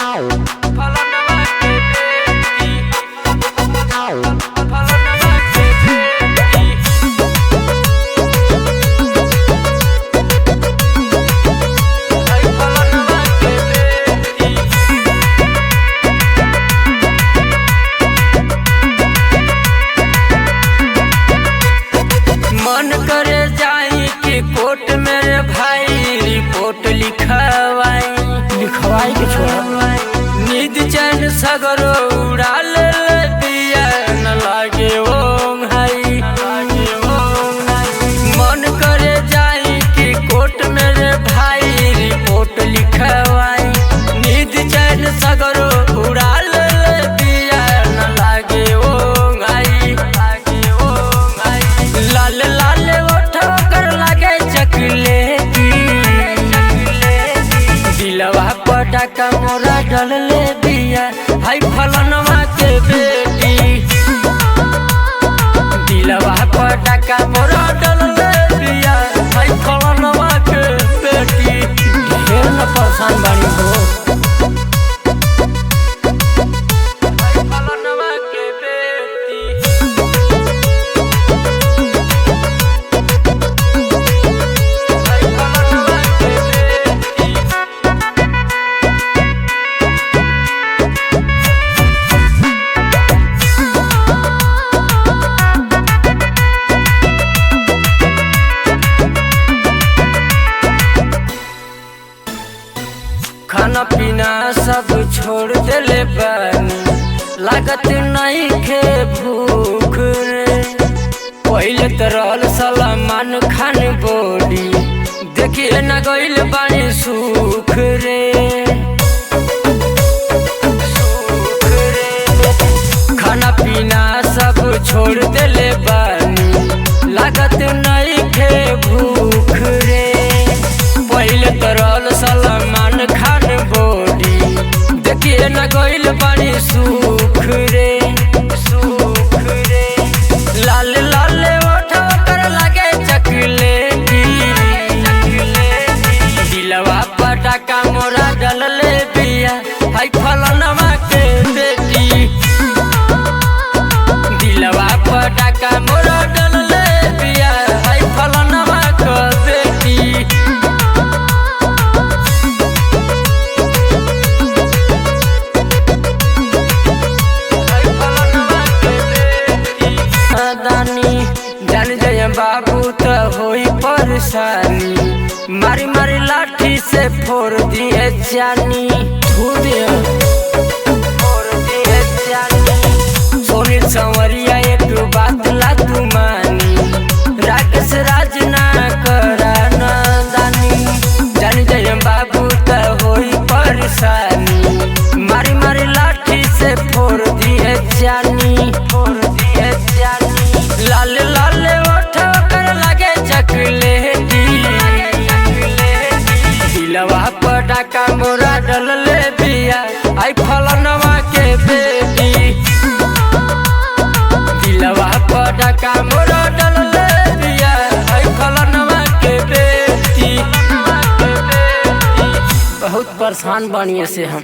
मन करे जाई कि कोर्ट मेरे भाई रिपोर्ट लिखवाई के छोड़ा नींद चैन सगरो उड़ा ले दिया न लागे वो भाई। मन करे जाई कि कोर्ट मेरे भाई रिपोर्ट लिखवाई नींद चैन सगरो उड़ा ले दिया न लागे वो भाई। लाल लाल ओठो कर लागे चकले की दिलवा पटा का मोरा डल ले दिया हाय फलनवा के बेटी। दिलवा पटा का मोरा डल ले दिया हाय फलनवा के बेटी। ढेर न परेशान बानी हो फलनवा के बेटी। खाना पीना सब छोड़ देले बानी लागत नहीं खे भूख रे। पहले तो रहल सलमान खान बॉडी देखिए न गइल बानी सुख रे। खाना पीना सब छोड़ देले बानी लागत नहीं खे भूख रे। पहले तो रहल सलमान खान बॉडी देखिए न गइल बानी सुख रे। लाल लाल ओठो कर लागे चकले की दिलवा पटा का मोरा डल ले बिया हाय फलनवा के बेटी। दिलवा पटा का मोरा डल ले बिया हाय फलनवा के बेटी। जान जय बाबू तो होई परेशानी मारी मारी लाठी से फोड़ दिए जानी सोनी संवरिया एक बात ला तू मानी राकेश राज ना करा नादानी। जान जय बाबू तो होई परेशानी मारी मारी लाठी से फोड़ दिए जानी। लाल लाल ओठो कर लागे चकले दिलवा पटा का मोरा डल ले बिया आई फलनवा के बेटी। दिलवा पटा का मोरा डल ले बिया आई फलनवा के बेटी। बहुत परेशान बानिए से हम।